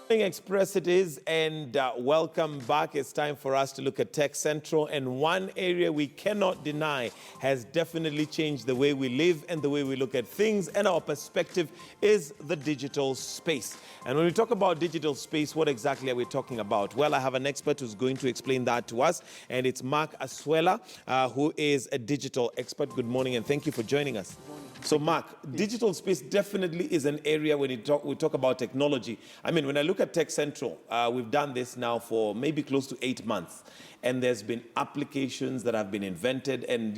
Morning Express it is, and welcome back. It's time for us to look at Tech Central, and one area we cannot deny has definitely changed the way we live and the way we look at things, and our perspective is the digital space. And when we talk about digital space, what exactly are we talking about? Well, I have an expert who's going to explain that to us, and it's Mark Aswela, who is a digital expert. Good morning, and thank you for joining us. So, Mark, digital space definitely is an area when we talk about technology. I mean, when I look at Tech Central, we've done this now for maybe close to 8 months. And there's been applications that have been invented and,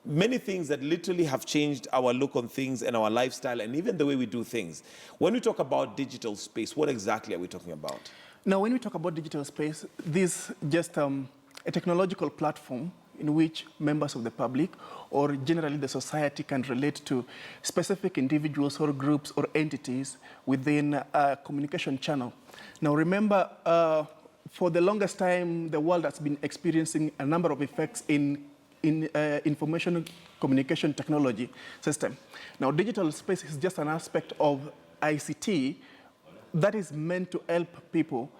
many things that literally have changed our look on things and our lifestyle and even the way we do things. When we talk about digital space, what exactly are we talking about? Now, when we talk about digital space, this is just a technological platform in which members of the public or generally the society can relate to specific individuals or groups or entities within a communication channel. Now remember, for the longest time, the world has been experiencing a number of effects in information communication technology system. Now digital space is just an aspect of ICT that is meant to help people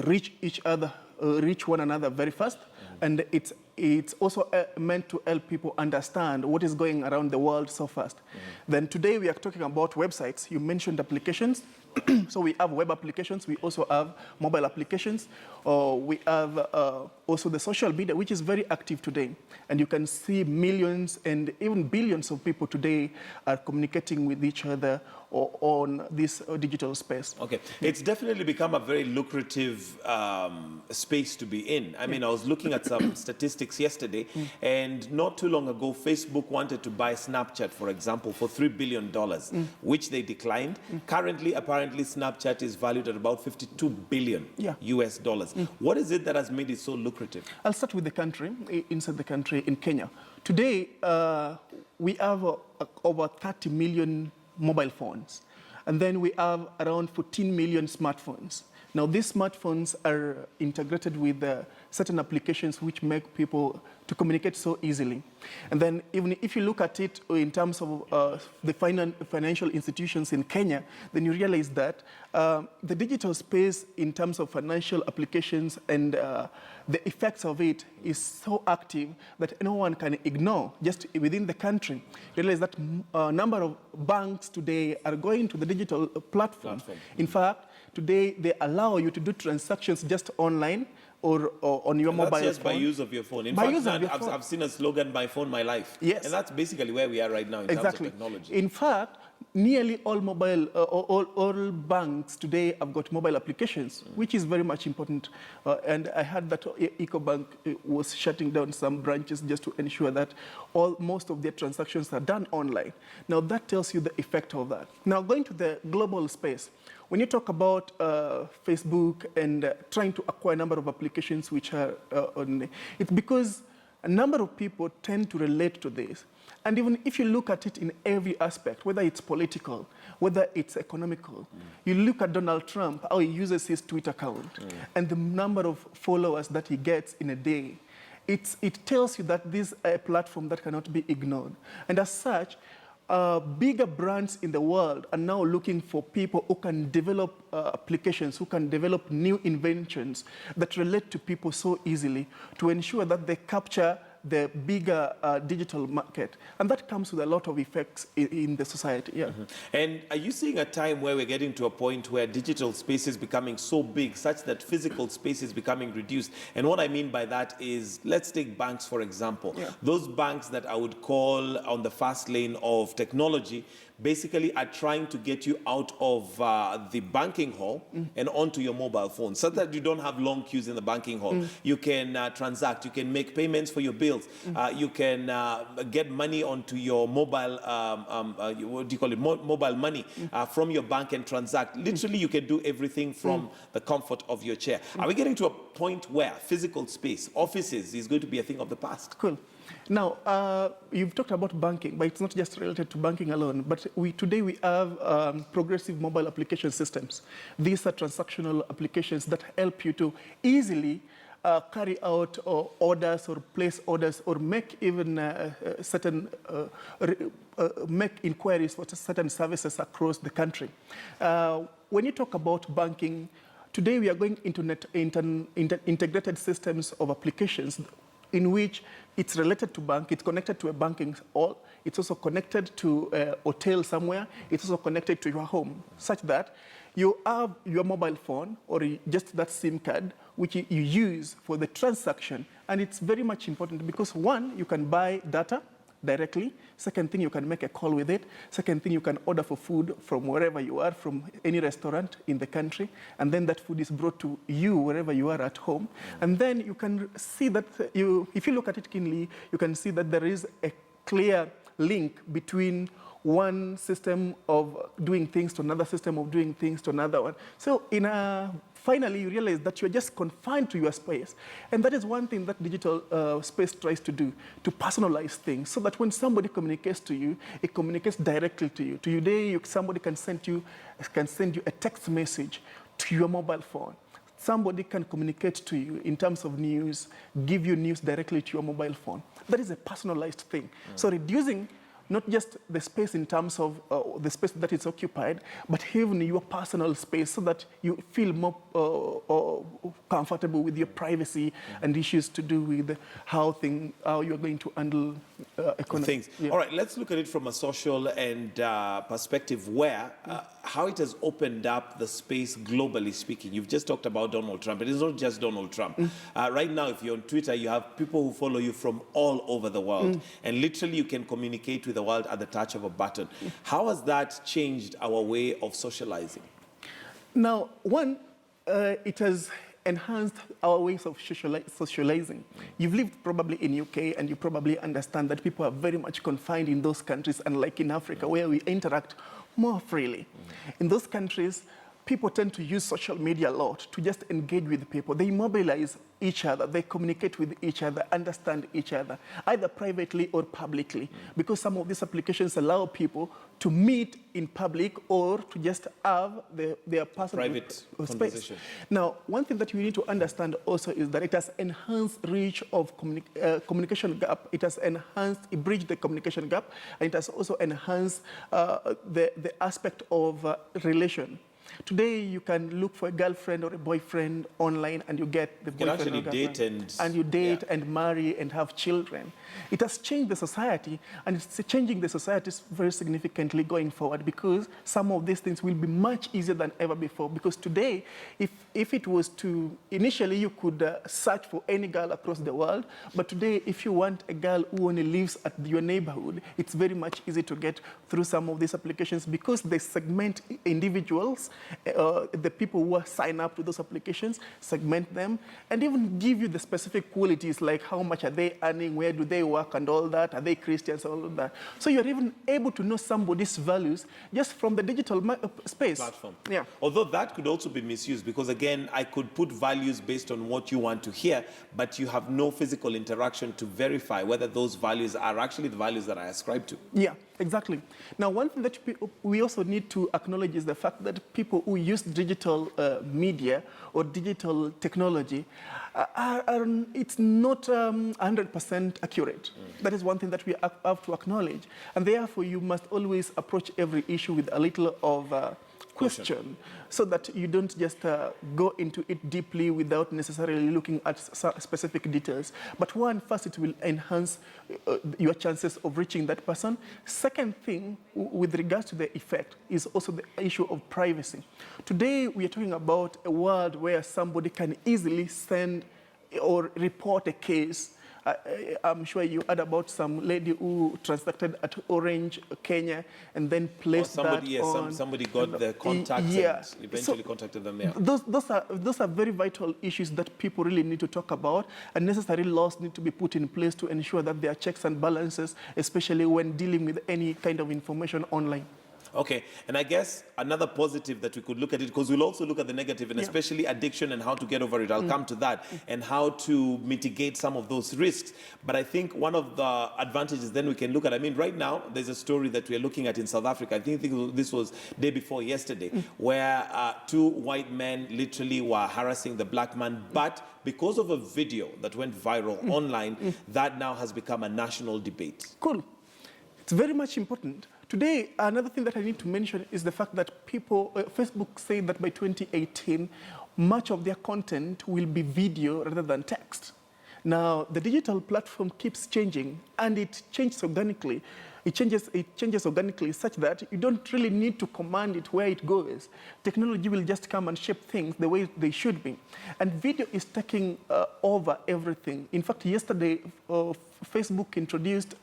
reach each other, reach one another very fast, and it's also meant to help people understand what is going around the world so fast. Then today we are talking about websites. You mentioned applications. So we have web applications. We also have mobile applications. We have also the social media, which is very active today. And you can see millions and even billions of people today are communicating with each other on this digital space. Okay, it's definitely become a very lucrative space to be in. I mean, I was looking at some statistics yesterday, and not too long ago, Facebook wanted to buy Snapchat, for example, for $3 billion, which they declined. Currently, apparently, Snapchat is valued at about 52 billion US dollars. What is it that has made it so lucrative? I'll start with the country, inside the country, in Kenya. Today, we have over 30 million mobile phones. And then we have around 14 million smartphones. Now, these smartphones are integrated with certain applications which make people to communicate so easily. And then even if you look at it in terms of the financial institutions in Kenya, then you realize that the digital space in terms of financial applications and the effects of it is so active that no one can ignore just within the country. Realize that a number of banks today are going to the digital platform. In fact, today they allow you to do transactions just online or on your mobile phone. That's just by use of your phone. In fact, I've seen a slogan, "My phone, my life." Yes. And that's basically where we are right now in terms of technology. In fact, nearly all all banks today have got mobile applications, which is very much important. And I heard that EcoBank was shutting down some branches just to ensure that most of their transactions are done online. Now that tells you the effect of that. Now going to the global space, when you talk about Facebook and trying to acquire a number of applications which are on, it's because a number of people tend to relate to this. And even if you look at it in every aspect, whether it's political, whether it's economical, you look at Donald Trump, how he uses his Twitter account, and the number of followers that he gets in a day, it tells you that this is a platform that cannot be ignored. And as such, bigger brands in the world are now looking for people who can develop applications, who can develop new inventions that relate to people so easily to ensure that they capture the bigger digital market. And that comes with a lot of effects in the society. And are you seeing a time where we're getting to a point where digital space is becoming so big such that physical space is becoming reduced? And what I mean by that is, let's take banks, for example. Those banks that I would call on the fast lane of technology basically are trying to get you out of the banking hall and onto your mobile phone so that you don't have long queues in the banking hall. You can transact, you can make payments for your bills, you can get money onto your mobile, what do you call it, mobile money from your bank and transact. Literally, you can do everything from the comfort of your chair. Are we getting to a point where physical space, offices, is going to be a thing of the past? Cool. Now, you've talked about banking, but it's not just related to banking alone. But today we have progressive mobile application systems. These are transactional applications that help you to easily carry out orders or place orders or make even make inquiries for certain services across the country. When you talk about banking, today we are going into integrated systems of applications in which it's related to bank, it's connected to a banking hall, it's also connected to a hotel somewhere, it's also connected to your home, such that you have your mobile phone or just that SIM card which you use for the transaction. And it's very much important because one, you can buy data directly. Second thing, you can make a call with it. Second thing, you can order for food from wherever you are, from any restaurant in the country. And then that food is brought to you wherever you are at home. And then you can see that, if you look at it keenly, you can see that there is a clear link between one system of doing things to another system of doing things to another one. So finally, you realize that you're just confined to your space. And that is one thing that digital space tries to do, to personalize things, so that when somebody communicates to you, it communicates directly to you. Today, somebody can send you a text message to your mobile phone. Somebody can communicate to you in terms of news, give you news directly to your mobile phone. That is a personalized thing. So reducing not just the space in terms of the space that is occupied, but even your personal space so that you feel more comfortable with your privacy and issues to do with how you're going to handle economic things. Yeah. All right, let's look at it from a social and perspective where how it has opened up the space globally speaking. You've just talked about Donald Trump. It is not just Donald Trump. Right now, if you're on Twitter, you have people who follow you from all over the world. And literally, you can communicate with the world at the touch of a button. How has that changed our way of socializing? Now, one, it has enhanced our ways of socializing. You've lived probably in UK and you probably understand that people are very much confined in those countries, unlike in Africa where we interact more freely. In those countries, people tend to use social media a lot to just engage with people. They mobilize each other, they communicate with each other, understand each other, either privately or publicly, because some of these applications allow people to meet in public or to just have their personal private space. Now, one thing that you need to understand also is that it has enhanced reach of communication gap. It has bridged the communication gap, and it has also enhanced the aspect of relation. Today, you can look for a girlfriend or a boyfriend online, and you get the boyfriend or girlfriend. And you date and marry and have children. It has changed the society, and it's changing the society very significantly going forward, because some of these things will be much easier than ever before. Because today, if it was to, initially you could search for any girl across the world, but today, if you want a girl who only lives at your neighborhood, it's very much easy to get through some of these applications because they segment individuals. The people who sign up to those applications, segment them, and even give you the specific qualities like how much are they earning, where do they work, and all that, are they Christians, all of that. So you're even able to know somebody's values just from the digital space. Platform. Yeah. Although that could also be misused because, again, I could put values based on what you want to hear, but you have no physical interaction to verify whether those values are actually the values that I ascribe to. Yeah, exactly. Now, one thing that we also need to acknowledge is the fact that people who use digital media or digital technology, it's not 100% accurate. That is one thing that we have to acknowledge. And therefore, you must always approach every issue with a little of question, so that you don't just go into it deeply without necessarily looking at specific details. But one, first, it will enhance your chances of reaching that person. Second thing, with regards to the effect, is also the issue of privacy. Today, we are talking about a world where somebody can easily send or report a case. I'm sure you heard about some lady who transacted at Orange, Kenya, and then placed somebody got the contacts and eventually contacted them. Yeah. Those are very vital issues that people really need to talk about, and necessary laws need to be put in place to ensure that there are checks and balances, especially when dealing with any kind of information online. Okay, and I guess another positive that we could look at it, because we'll also look at the negative, and especially addiction and how to get over it. I'll come to that, and how to mitigate some of those risks. But I think one of the advantages then we can look at, I mean, right now, there's a story that we're looking at in South Africa. I think this was day before yesterday, where two white men literally were harassing the black man, but because of a video that went viral online, that now has become a national debate. Cool. It's very much important. Today, another thing that I need to mention is the fact that people, Facebook say that by 2018, much of their content will be video rather than text. Now, the digital platform keeps changing, and it changes organically. It changes organically such that you don't really need to command it where it goes. Technology will just come and shape things the way they should be. And video is taking over everything. In fact, yesterday, Facebook introduced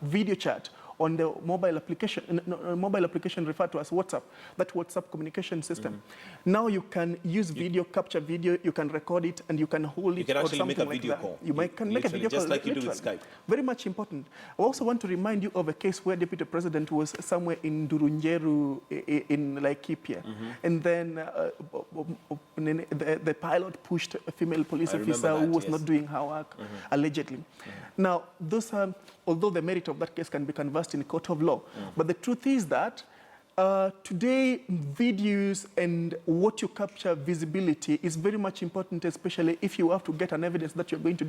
video chat on the mobile application referred to as WhatsApp, that WhatsApp communication system. Now you can use video, capture video, you can record it, and you can hold it. You can actually make a like video that. call. You can make a video just call. like you do with Skype. Very much important. I also want to remind you of a case where Deputy President was somewhere in Durunjeru in Laikipia. And then the pilot pushed a female police officer who was not doing her work, allegedly. Now, those are, although the merit of that case can be conversed in court of law, but the truth is that today, videos and what you capture visibility is very much important, especially if you have to get an evidence that you're going to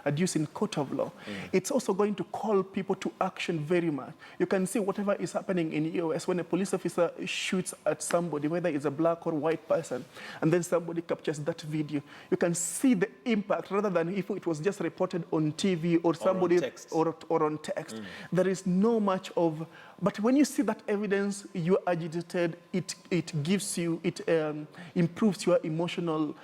adduce in court of law. It's also going to call people to action very much. You can see whatever is happening in EOS when a police officer shoots at somebody, whether it's a black or white person, and then somebody captures that video. You can see the impact rather than if it was just reported on TV or somebody or on text. There is no much of. But when you see that evidence, you're agitated, it gives you, it improves your emotional,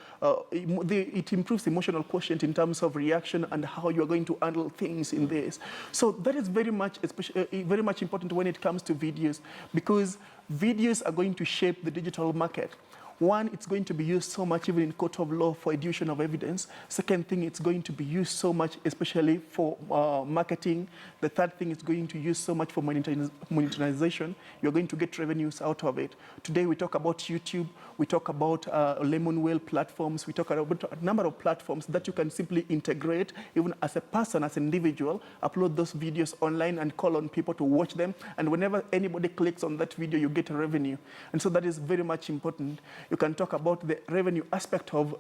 it improves emotional quotient in terms of reaction and how you're going to handle things in this. So that is very much important when it comes to videos, because videos are going to shape the digital market. One, it's going to be used so much even in court of law for adduction of evidence. Second thing, it's going to be used so much especially for marketing. The third thing, it's going to use so much for monetization. You're going to get revenues out of it. Today we talk about YouTube, we talk about Lemon Whale platforms, we talk about a number of platforms that you can simply integrate, even as a person, as an individual, upload those videos online and call on people to watch them. And whenever anybody clicks on that video, you get a revenue. And so that is very much important. You can talk about the revenue aspect of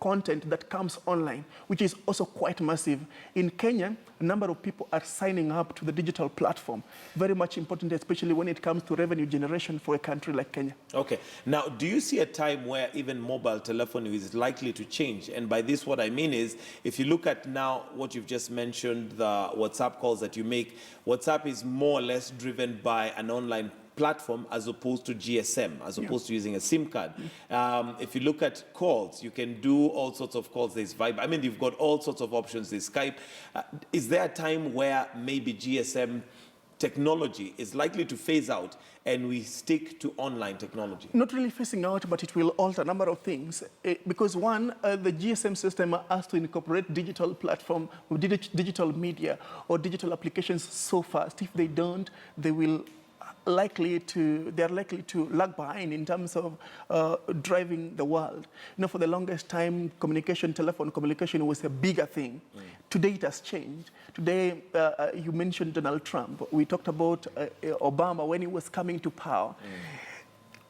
content that comes online, which is also quite massive. In Kenya, a number of people are signing up to the digital platform. Very much important, especially when it comes to revenue generation for a country like Kenya. Okay. Now, do you see a time where even mobile telephony is likely to change? And by this, what I mean is, if you look at now what you've just mentioned, the WhatsApp calls that you make, WhatsApp is more or less driven by an online platform as opposed to GSM, as opposed to using a SIM card. If you look at calls, you can do all sorts of calls. There's Viber. I mean, you've got all sorts of options. There's Skype. Is there a time where maybe GSM technology is likely to phase out and we stick to online technology? Not really phasing out, but it will alter a number of things. Because one, the GSM system has to incorporate digital platform, digital media, or digital applications so fast. If they don't, they are likely to lag behind in terms of driving the world. You know, for the longest time, telephone communication was a bigger thing. Today it has changed. Today, you mentioned Donald Trump. We talked about Obama when he was coming to power.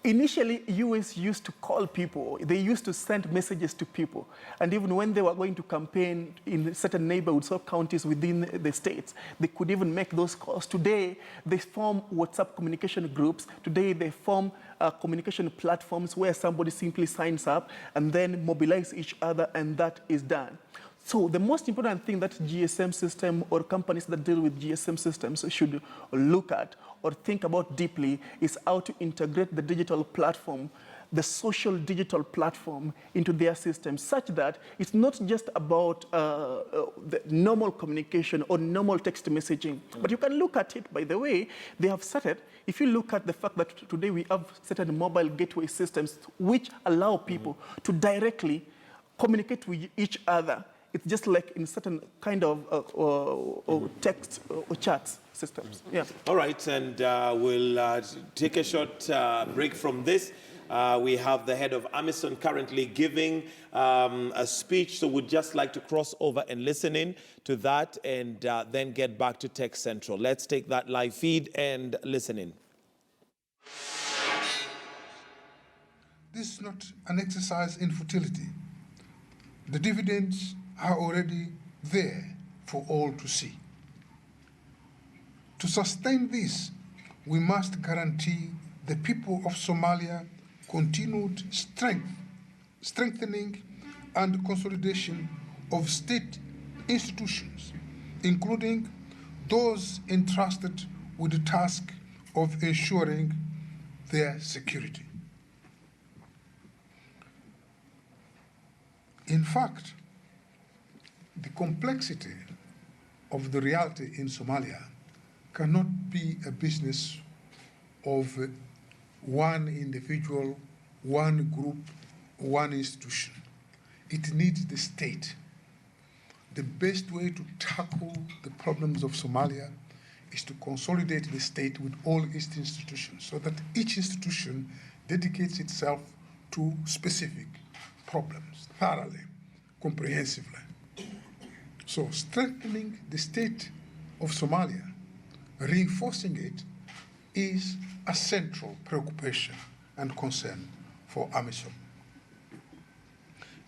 Initially, US used to call people. They used to send messages to people. And even when they were going to campaign in certain neighborhoods or counties within the states, they could even make those calls. Today, they form WhatsApp communication groups. Today, they form communication platforms where somebody simply signs up and then mobilize each other, and that is done. So the most important thing that GSM system or companies that deal with GSM systems should look at or think about deeply is how to integrate the digital platform, the social digital platform, into their system, such that it's not just about the normal communication or normal text messaging. But you can look at it, by the way, they have started. If you look at the fact that today we have certain mobile gateway systems which allow people to directly communicate with each other. It's just like in certain kind of text or chats. systems. Yeah. All right, and we'll take a short break from this. We have the head of AMISOM currently giving a speech, so we'd just like to cross over and listen in to that and then get back to Tech Central. Let's take that live feed and listen in. This is not an exercise in futility. The dividends are already there for all to see. To sustain this, we must guarantee the people of Somalia continued strengthening and consolidation of state institutions, including those entrusted with the task of ensuring their security. In fact, the complexity of the reality in Somalia cannot be a business of one individual, one group, one institution. It needs the state. The best way to tackle the problems of Somalia is to consolidate the state with all its institutions so that each institution dedicates itself to specific problems thoroughly, comprehensively. So strengthening the state of Somalia, reinforcing it, is a central preoccupation and concern for AMISOM.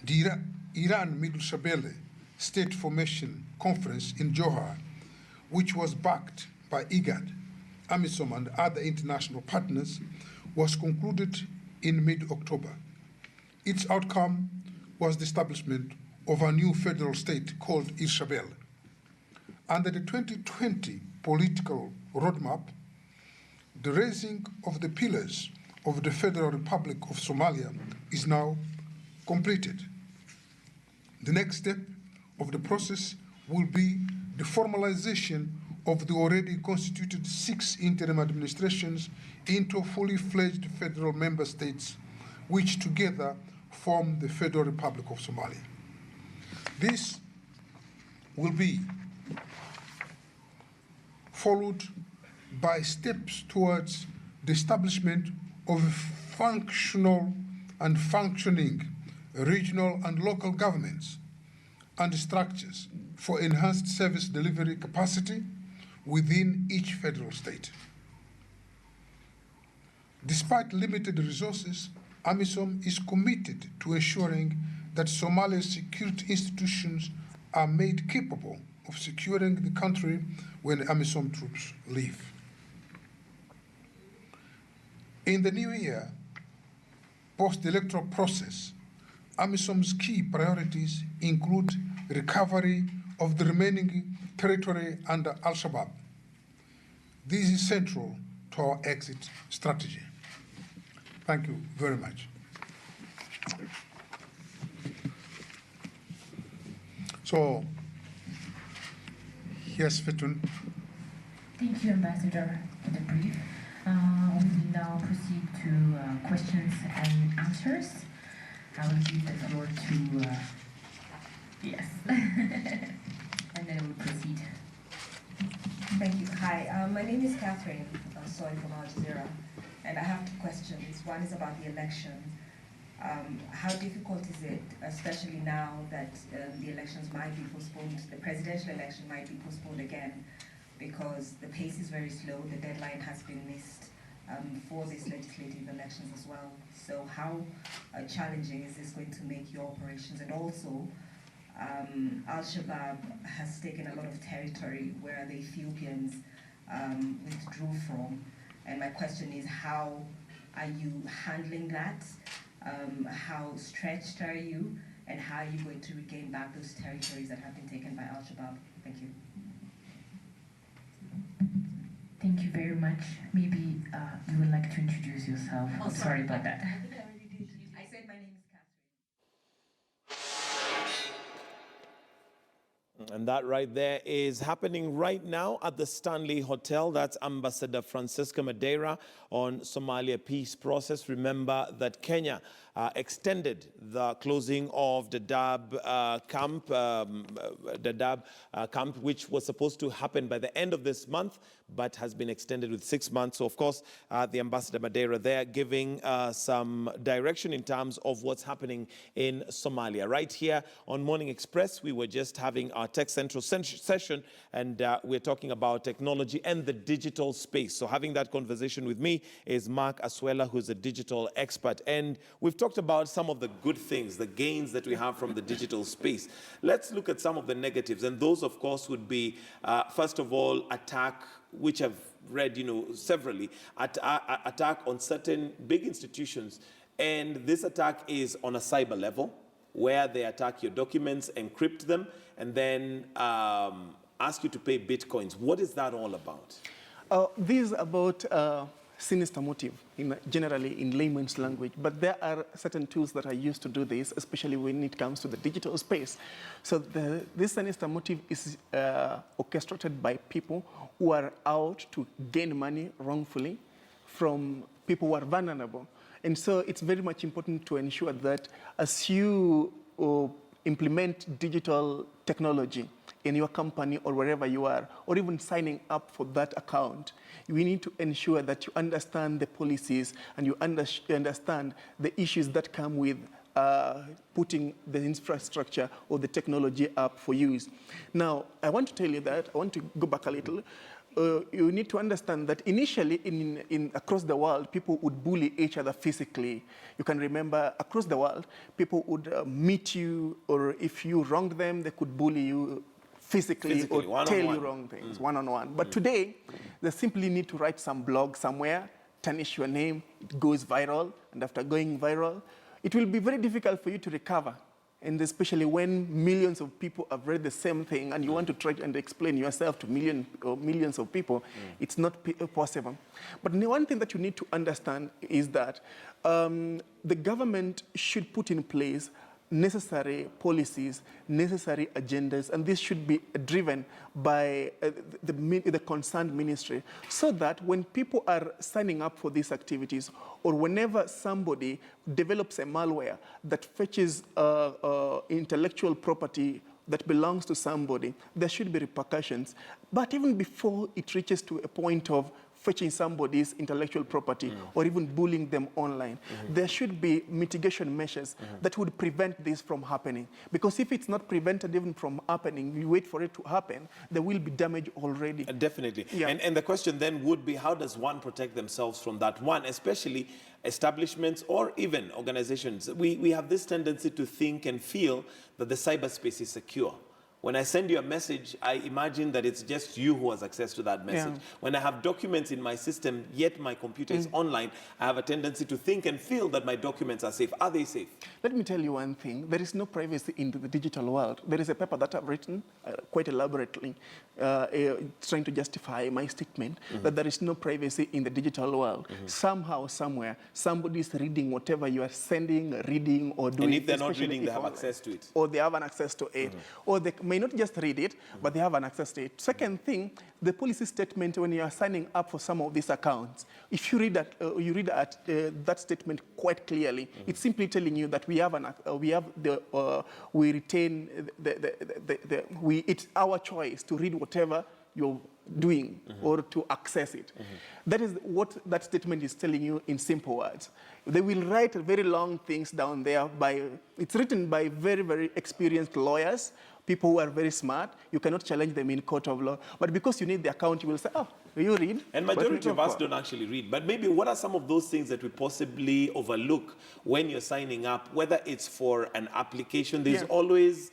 The Iran-Middle Shabelle State Formation Conference in Johor, which was backed by IGAD, AMISOM, and other international partners, was concluded in mid-October. Its outcome was the establishment of a new federal state called Irshabelle. Under the 2020 political roadmap, the raising of the pillars of the Federal Republic of Somalia is now completed. The next step of the process will be the formalization of the already constituted 6 interim administrations into fully fledged federal member states, which together form the Federal Republic of Somalia. This will be followed by steps towards the establishment of functional and functioning regional and local governments and structures for enhanced service delivery capacity within each federal state. Despite limited resources, AMISOM is committed to ensuring that Somalia's security institutions are made capable of securing the country when AMISOM troops leave. In the new year, post-electoral process, AMISOM's key priorities include recovery of the remaining territory under Al-Shabaab. This is central to our exit strategy. Thank you very much. So, yes, Fitun. Thank you, Ambassador, for the brief. We will now proceed to questions and answers. I will give the floor to, yes, and then we'll proceed. Thank you. Hi, my name is Catherine Soy from Al Jazeera, and I have 2 questions. One is about the election. How difficult is it, especially now that the elections might be postponed, the presidential election might be postponed again, because the pace is very slow, the deadline has been missed for these legislative elections as well. So how challenging is this going to make your operations? And also, Al-Shabaab has taken a lot of territory where the Ethiopians withdrew from. And my question is, how are you handling that? How stretched are you? And how are you going to regain back those territories that have been taken by Al-Shabaab? Thank you. Thank you very much. Maybe you would like to introduce yourself. Oh, sorry about that. I think I already did. I said my name is Catherine. And that right there is happening right now at the Stanley Hotel. That's Ambassador Francisca Madeira on Somalia peace process. Remember that Kenya extended the closing of the Dadaab camp, which was supposed to happen by the end of this month, but has been extended with 6 months. So, of course, the Ambassador Madeira there giving some direction in terms of what's happening in Somalia. Right here on Morning Express, we were just having our Tech Central session, and we're talking about technology and the digital space. So having that conversation with me is Mark Aswela, who's a digital expert. And we've talked about some of the good things, the gains that we have from the digital space. Let's look at some of the negatives. And those, of course, would be, first of all, attack, which I've read, severally, attack on certain big institutions. And this attack is on a cyber level, where they attack your documents, encrypt them, and then ask you to pay bitcoins. What is that all about? This is about sinister motive, generally in layman's language. But there are certain tools that are used to do this, especially when it comes to the digital space. So this sinister motive is orchestrated by people who are out to gain money wrongfully from people who are vulnerable. And so it's very much important to ensure that as you implement digital technology in your company or wherever you are, or even signing up for that account, we need to ensure that you understand the policies and you understand the issues that come with putting the infrastructure or the technology up for use. Now, I want to tell you that, I want to go back a little. You need to understand that initially across the world, people would bully each other physically. You can remember across the world, people would meet you, or if you wronged them, they could bully you physically or tell you wrong things, one-on-one. But today, they simply need to write some blog somewhere, tarnish your name, it goes viral, and after going viral, it will be very difficult for you to recover. And especially when millions of people have read the same thing and you want to try and explain yourself to millions of people, it's not possible. But the one thing that you need to understand is that the government should put in place necessary policies, necessary agendas, and this should be driven by the concerned ministry, so that when people are signing up for these activities, or whenever somebody develops a malware that fetches intellectual property that belongs to somebody, there should be repercussions. But even before it reaches to a point of fetching somebody's intellectual property or even bullying them online, there should be mitigation measures that would prevent this from happening. Because if it's not prevented even from happening, you wait for it to happen, there will be damage already. Definitely. Yeah. And the question then would be, how does one protect themselves from that? One, especially establishments or even organizations. We have this tendency to think and feel that the cyberspace is secure. When I send you a message, I imagine that it's just you who has access to that message. Yeah. When I have documents in my system, yet my computer is online, I have a tendency to think and feel that my documents are safe. Are they safe? Let me tell you one thing. There is no privacy in the digital world. There is a paper that I've written quite elaborately trying to justify my statement that there is no privacy in the digital world. Somehow, somewhere, somebody is reading whatever you are sending, reading, or doing. And if they're not reading, they have access to it. Or they have an access to it. Or they may not just read it, but they have an access to it. Second thing, the policy statement when you are signing up for some of these accounts, if you read that, that statement quite clearly, it's simply telling you that it's our choice to read whatever you're doing or to access it. That is what that statement is telling you in simple words. They will write very long things down there. It's written by very, very experienced lawyers, people who are very smart. You cannot challenge them in court of law. But because you need the account, you will say, oh, you read. And majority of us don't actually read. But maybe what are some of those things that we possibly overlook when you're signing up, whether it's for an application? There's always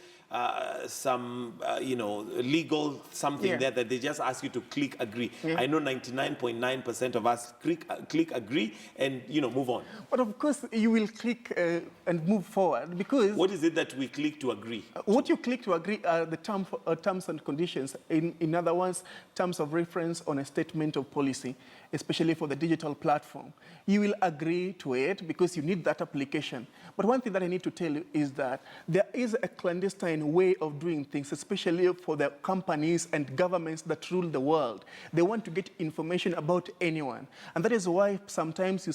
some, legal something there that they just ask you to click agree. I know 99.9% of us click agree and, move on. But of course, you will click and move forward because... What is it that we click to agree? What you click to agree agree the terms and conditions, in other words, terms of reference on a statement of policy, especially for the digital platform. You will agree to it because you need that application. But one thing that I need to tell you is that there is a clandestine way of doing things, especially for the companies and governments that rule the world. They want to get information about anyone. And that is why sometimes you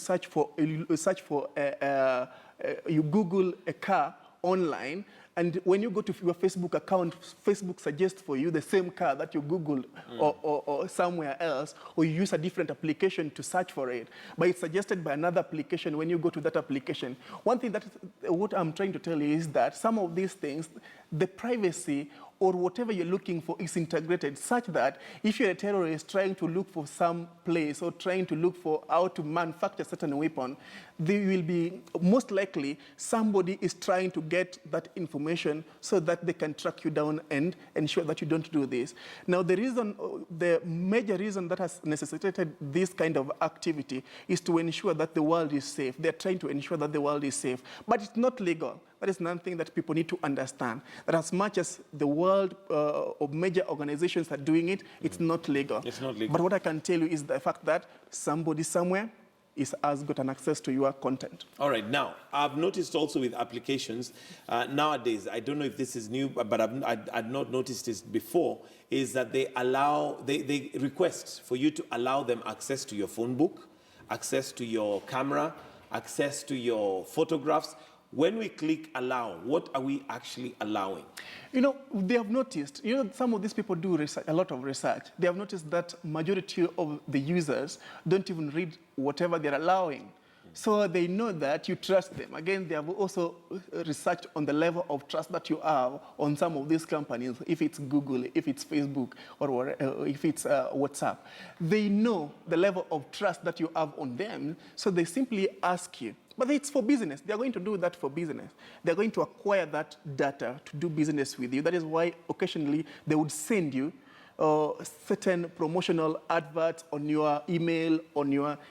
Google a car online, and when you go to your Facebook account, Facebook suggests for you the same car that you Googled or somewhere else, or you use a different application to search for it. But it's suggested by another application when you go to that application. One thing that what I'm trying to tell you is that some of these things, the privacy or whatever you're looking for is integrated such that if you're a terrorist trying to look for some place or trying to look for how to manufacture a certain weapon, there will be, most likely, somebody is trying to get that information so that they can track you down and ensure that you don't do this. Now, the major reason that has necessitated this kind of activity is to ensure that the world is safe. They're trying to ensure that the world is safe, but it's not legal. That is one thing that people need to understand, that as much as the world or major organizations are doing it, it's not legal. It's not legal. But what I can tell you is the fact that somebody somewhere has got an access to your content. All right. Now, I've noticed also with applications, nowadays, I don't know if this is new, but I'd not noticed this before, is that they request for you to allow them access to your phone book, access to your camera, access to your photographs. When we click allow, what are we actually allowing? You know, they have noticed, some of these people do research, a lot of research. They have noticed that majority of the users don't even read whatever they're allowing. So they know that you trust them. Again, they have also researched on the level of trust that you have on some of these companies, if it's Google, if it's Facebook, or if it's WhatsApp. They know the level of trust that you have on them, so they simply ask you. But it's for business. They're going to do that for business. They're going to acquire that data to do business with you. That is why occasionally they would send you certain promotional adverts on your email,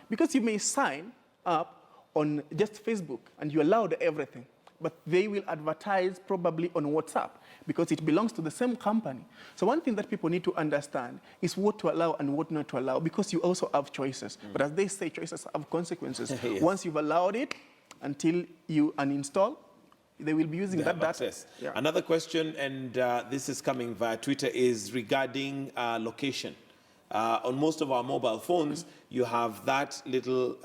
because you may sign up on just Facebook and you allowed everything. But they will advertise probably on WhatsApp because it belongs to the same company. So one thing that people need to understand is what to allow and what not to allow, because you also have choices. But as they say, choices have consequences. Yes. Once you've allowed it, until you uninstall, they will be using that data. Yeah. Another question, and this is coming via Twitter, is regarding location. On most of our mobile phones, you have that little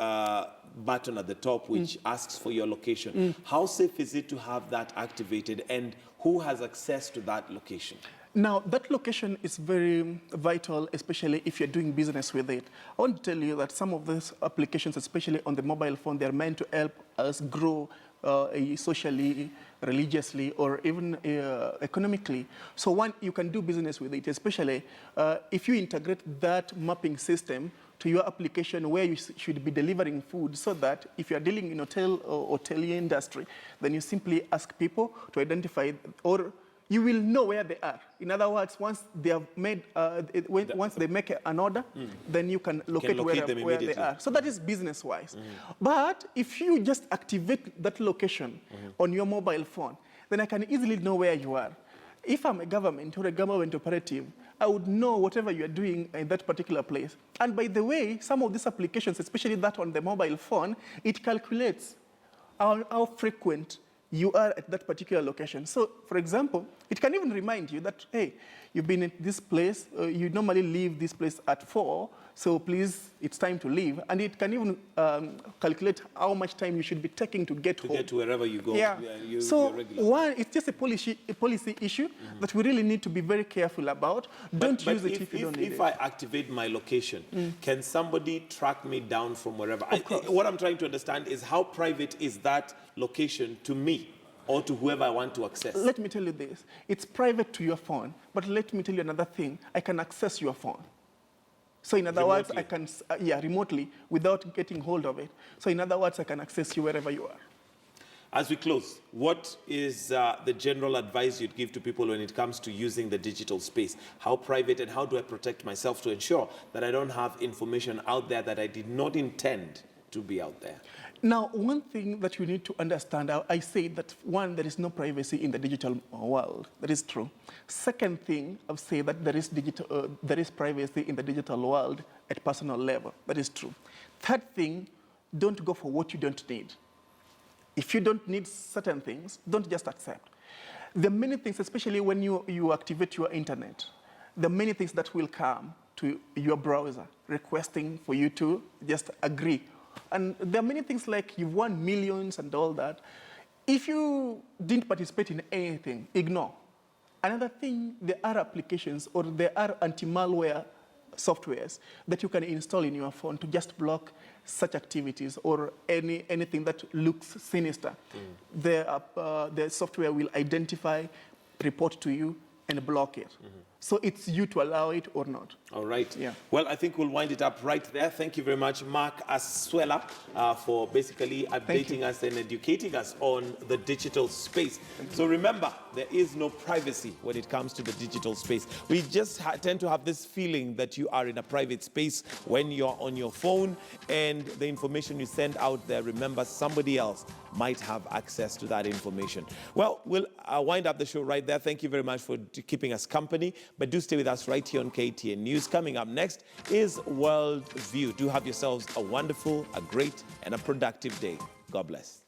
button at the top which asks for your location. How safe is it to have that activated, and who has access to that location? Now, that location is very vital, especially if you're doing business with it. I want to tell you that some of these applications, especially on the mobile phone, they're meant to help us grow socially, religiously, or even economically. So one, you can do business with it, especially if you integrate that mapping system to your application where you should be delivering food, so that if you're dealing in hotel or hotelier industry, then you simply ask people to identify, or you will know where they are. In other words, once they have made, once they make an order, then you can locate where they are. So that is business-wise. But if you just activate that location on your mobile phone, then I can easily know where you are. If I'm a government or a government operative, I would know whatever you're doing in that particular place. And by the way, some of these applications, especially that on the mobile phone, it calculates how frequent you are at that particular location. So, for example, it can even remind you that, hey, you've been in this place, you normally leave this place at 4, so please, it's time to leave. And it can even calculate how much time you should be taking to get home. To get to wherever you go. Yeah. So, one, it's just a policy issue that we really need to be very careful about. Don't use it if you don't need it. If I activate my location, can somebody track me down from wherever? Of course. What I'm trying to understand is how private is that location to me or to whoever I want to access? Let me tell you this. It's private to your phone, but let me tell you another thing. I can access your phone. So in other words, I can, remotely, without getting hold of it. So in other words, I can access you wherever you are. As we close, what is the general advice you'd give to people when it comes to using the digital space? How private and how do I protect myself to ensure that I don't have information out there that I did not intend to be out there? Now, one thing that you need to understand, I say that one, there is no privacy in the digital world. That is true. Second thing, I've said that there is privacy in the digital world at personal level. That is true. Third thing, don't go for what you don't need. If you don't need certain things, don't just accept. There are many things, especially when you activate your internet, there are many things that will come to your browser requesting for you to just agree. And there are many things like you've won millions and all that. If you didn't participate in anything, ignore. Another thing, there are applications or there are anti-malware softwares that you can install in your phone to just block such activities or anything that looks sinister. The software will identify, report to you, and block it. So it's you to allow it or not. All right. Yeah. Well, I think we'll wind it up right there. Thank you very much, Mark Aswela, for basically updating us and educating us on the digital space. So remember, there is no privacy when it comes to the digital space. We just tend to have this feeling that you are in a private space when you're on your phone, and the information you send out there, remember, somebody else might have access to that information. Well, we'll wind up the show right there. Thank you very much for keeping us company. But do stay with us right here on KTN News. Coming up next is World View. Do have yourselves a wonderful, a great, and a productive day. God bless.